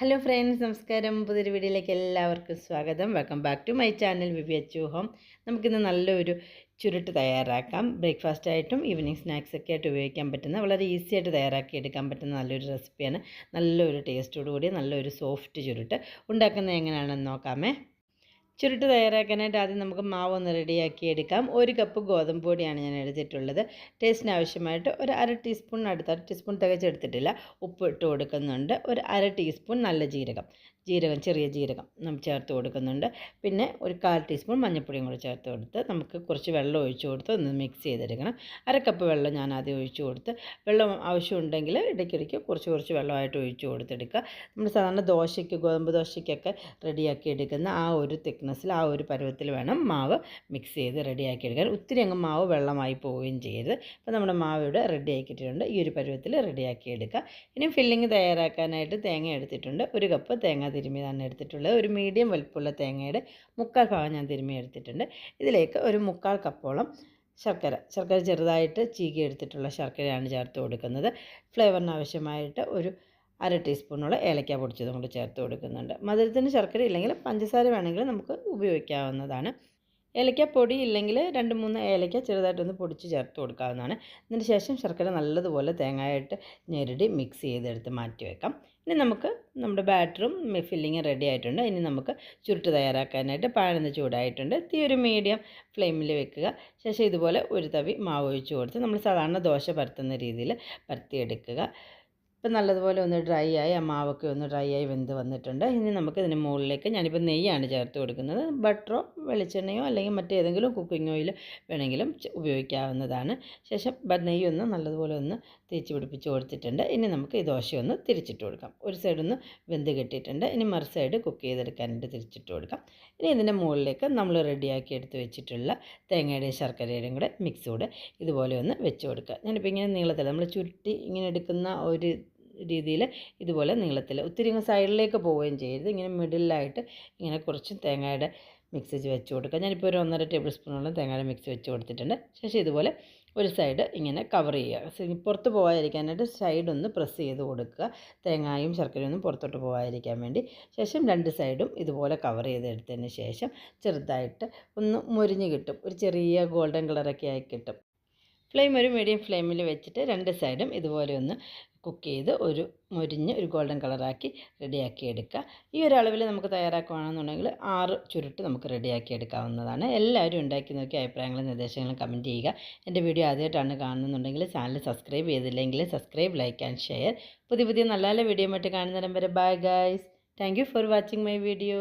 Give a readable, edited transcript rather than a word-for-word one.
Hello friends, നമസ്കാരം. പുതിയൊരു വീഡിയോയിലേക്ക് എല്ലാവർക്കും സ്വാഗതം. Welcome back to my channel Vivi Achu home. നമുക്കിന്ന് നല്ലൊരു ചുരുട്ട് തയ്യാറാക്കാം. ബ്രേക്ക്ഫാസ്റ്റ് ആയിട്ടും ഈവനിങ് സ്നാക്സ് ഒക്കെ ആയിട്ട് ഉപയോഗിക്കാൻ പറ്റുന്ന വളരെ ഈസി ആയിട്ട് തയ്യാറാക്കി എടുക്കാൻ പറ്റുന്ന നല്ലൊരു റെസിപ്പിയാണ്. നല്ലൊരു ടേസ്റ്റോടു കൂടി നല്ലൊരു സോഫ്റ്റ് ചുരുട്ട് ഉണ്ടാക്കുന്നത് എങ്ങനെയാണെന്ന് നോക്കാമേ. ചുരുട്ട് തയ്യാറാക്കാനായിട്ട് ആദ്യം നമുക്ക് മാവ് ഒന്ന് റെഡിയാക്കി എടുക്കാം. 1 കപ്പ് ഗോതമ്പ് പൊടിയാണ് ഞാൻ എടുത്തിട്ടുള്ളത്. ടേസ്റ്റിന് ആവശ്യമായിട്ട് ഒരു അര ടീസ്പൂൺ അടുത്ത്, അര ടീസ്പൂൺ തികച്ചെടുത്തിട്ടില്ല, ഉപ്പ് ഇട്ട് കൊടുക്കുന്നുണ്ട്. ഒരു അര ടീസ്പൂൺ നല്ല ജീരകം, ചെറിയ ജീരകം നമ്മൾ ചേർത്ത് കൊടുക്കുന്നുണ്ട്. പിന്നെ ഒരു 1/4 ടീസ്പൂൺ മഞ്ഞൾപ്പൊടിയും കൂടി ചേർത്ത് കൊടുത്ത് നമുക്ക് കുറച്ച് വെള്ളം ഒഴിച്ച് കൊടുത്ത് ഒന്ന് മിക്സ് ചെയ്തെടുക്കണം. അര കപ്പ് വെള്ളം ഞാൻ ആദ്യം ഒഴിച്ച് കൊടുത്ത്, വെള്ളം ആവശ്യമുണ്ടെങ്കിൽ ഇടയ്ക്കിടയ്ക്ക് കുറച്ച് വെള്ളമായിട്ട് ഒഴിച്ച് കൊടുത്തെടുക്കുക. നമ്മൾ സാധാരണ ദോശയ്ക്ക്, ഗോതമ്പ് ദോശയ്ക്കൊക്കെ റെഡിയാക്കി എടുക്കുന്ന ആ ഒരു തിക്നെസ്സിൽ, ആ ഒരു പരുവത്തിൽ വേണം മാവ് മിക്സ് ചെയ്ത് റെഡിയാക്കി എടുക്കാൻ. ഒത്തിരി അങ്ങ് മാവ് വെള്ളമായി പോവുകയും ചെയ്യരുത്. അപ്പോൾ നമ്മുടെ മാവ് ഇവിടെ റെഡി ആക്കിയിട്ടുണ്ട്. ഈ ഒരു പരുവത്തിൽ റെഡിയാക്കി എടുക്കുക. ഇനി ഫില്ലിങ് തയ്യാറാക്കാനായിട്ട് തേങ്ങ എടുത്തിട്ടുണ്ട്. 1 കപ്പ് തേങ്ങ തിരുമ്മിയതാണ് എടുത്തിട്ടുള്ളത്. ഒരു മീഡിയം വലിപ്പമുള്ള തേങ്ങയുടെ 1/4 ഭാഗം ഞാൻ തിരുമ്മി എടുത്തിട്ടുണ്ട്. ഇതിലേക്ക് ഒരു 1/4 കപ്പോളം ശർക്കര ചെറുതായിട്ട് ചീകി എടുത്തിട്ടുള്ള ശർക്കരയാണ് ചേർത്ത് കൊടുക്കുന്നത്. ഫ്ലേവറിന് ആവശ്യമായിട്ട് ഒരു അര ടീസ്പൂണോളം ഏലക്ക പൊടിച്ചതും കൊണ്ട് ചേർത്ത് കൊടുക്കുന്നുണ്ട്. മധുരത്തിന് ശർക്കര ഇല്ലെങ്കിൽ പഞ്ചസാര വേണമെങ്കിൽ നമുക്ക് ഉപയോഗിക്കാവുന്നതാണ്. ഏലക്കപ്പൊടി ഇല്ലെങ്കിൽ 2-3 ഏലക്ക ചെറുതായിട്ടൊന്ന് പൊടിച്ച് ചേർത്ത് കൊടുക്കാവുന്നതാണ്. അതിന് ശേഷം ശർക്കര നല്ലതുപോലെ തേങ്ങയായിട്ട് ഞെരടി മിക്സ് ചെയ്തെടുത്ത് മാറ്റി വെക്കാം. ഇനി നമുക്ക് നമ്മുടെ ബാറ്ററും ഫില്ലിങ്ങും റെഡി ആയിട്ടുണ്ട്. ഇനി നമുക്ക് ചുരുട്ട് തയ്യാറാക്കാനായിട്ട് പാനൊന്ന് ചൂടായിട്ടുണ്ട്. തീ ഒരു മീഡിയം ഫ്ലെയിമിൽ വെക്കുക. ശേഷം ഇതുപോലെ ഒരു തവി മാവ് ഒഴിച്ച് കൊടുത്ത് നമ്മൾ സാധാരണ ദോശ പരത്തുന്ന രീതിയിൽ പരത്തിയെടുക്കുക. ഇപ്പം നല്ലതുപോലെ ഒന്ന് ഡ്രൈ ആയി, ആ മാവൊക്കെ ഒന്ന് ഡ്രൈ ആയി വെന്ത് വന്നിട്ടുണ്ട്. ഇനി നമുക്ക് ഇതിന് മുകളിലേക്ക് ഞാനിപ്പോൾ നെയ്യാണ് ചേർത്ത് കൊടുക്കുന്നത്. ബട്ടറോ വെളിച്ചെണ്ണയോ അല്ലെങ്കിൽ മറ്റേതെങ്കിലും കുക്കിംഗ് ഓയിൽ വേണമെങ്കിലും ഉപയോഗിക്കാവുന്നതാണ്. ശേഷം നെയ്യൊന്ന് നല്ലതുപോലെ ഒന്ന് തേച്ച് പിടിപ്പിച്ച് കൊടുത്തിട്ടുണ്ട്. ഇനി നമുക്ക് ഈ ദോശയൊന്ന് തിരിച്ചിട്ട് കൊടുക്കാം. ഒരു സൈഡൊന്ന് വെന്ത് കെട്ടിയിട്ടുണ്ട്. ഇനി മറു സൈഡ് കുക്ക് ചെയ്തെടുക്കാനായിട്ട് തിരിച്ചിട്ട് കൊടുക്കാം. ഇനി ഇതിൻ്റെ മുകളിലേക്ക് നമ്മൾ റെഡിയാക്കി എടുത്ത് വെച്ചിട്ടുള്ള തേങ്ങയുടെയും ശർക്കരയുടെയും കൂടെ മിക്സ് കൂടെ ഇതുപോലെ ഒന്ന് വെച്ച് കൊടുക്കുക. ഞാനിപ്പോൾ ഇങ്ങനെ നീളത്തിൽ നമ്മൾ ചുരുട്ടി ഇങ്ങനെ എടുക്കുന്ന ഒരു രീതിയിൽ ഇതുപോലെ നീളത്തിൽ, ഒത്തിരി ഇങ്ങനെ സൈഡിലേക്ക് പോവുകയും ചെയ്യരുത്. ഇങ്ങനെ മിഡിലായിട്ട് ഇങ്ങനെ കുറച്ച് തേങ്ങയുടെ മിക്സ് വെച്ച് കൊടുക്കുക. ഞാനിപ്പോൾ ഒരു 1.5 ടേബിൾ സ്പൂണോളം തേങ്ങയുടെ മിക്സ് വെച്ച് കൊടുത്തിട്ടുണ്ട്. ശേഷം ഇതുപോലെ ഒരു സൈഡ് ഇങ്ങനെ കവർ ചെയ്യുക. പുറത്ത് പോകാതിരിക്കാനായിട്ട് സൈഡൊന്ന് പ്രസ് ചെയ്ത് കൊടുക്കുക, തേങ്ങയും ശർക്കരയും ഒന്നും പുറത്തോട്ട് പോകാതിരിക്കാൻ വേണ്ടി. ശേഷം 2 സൈഡും ഇതുപോലെ കവർ ചെയ്തെടുത്തതിന് ശേഷം ചെറുതായിട്ട് ഒന്ന് മൊരിഞ്ഞ് കിട്ടും. ഒരു ചെറിയ ഗോൾഡൻ കളറൊക്കെ ആയി കിട്ടും. ഫ്ലെയിം ഒരു മീഡിയം ഫ്ലെയിമിൽ വെച്ചിട്ട് 2 സൈഡും ഇതുപോലെ ഒന്ന് കുക്ക് ചെയ്ത് മൊരിഞ്ഞ് ഒരു ഗോൾഡൻ കളറാക്കി റെഡിയാക്കി എടുക്കുക. ഈ ഒരു അളവിൽ നമുക്ക് തയ്യാറാക്കുകയാണെന്നുണ്ടെങ്കിൽ 6 ചുരുട്ട് നമുക്ക് റെഡിയാക്കി എടുക്കാവുന്നതാണ്. എല്ലാവരും ഉണ്ടാക്കി നോക്കി അഭിപ്രായങ്ങളും നിർദ്ദേശങ്ങളും കമൻറ്റ് ചെയ്യുക. എൻ്റെ വീഡിയോ ആദ്യമായിട്ടാണ് കാണുന്നുണ്ടെങ്കിൽ ചാനൽ സബ്സ്ക്രൈബ് ചെയ്തില്ലെങ്കിൽ സബ്സ്ക്രൈബ്, ലൈക്ക് ആൻഡ് ഷെയർ. പുതിയ നല്ല നല്ല വീഡിയോ ആയിട്ട് കാണുന്നിടം വരെ bye guys. Thank you for watching my video.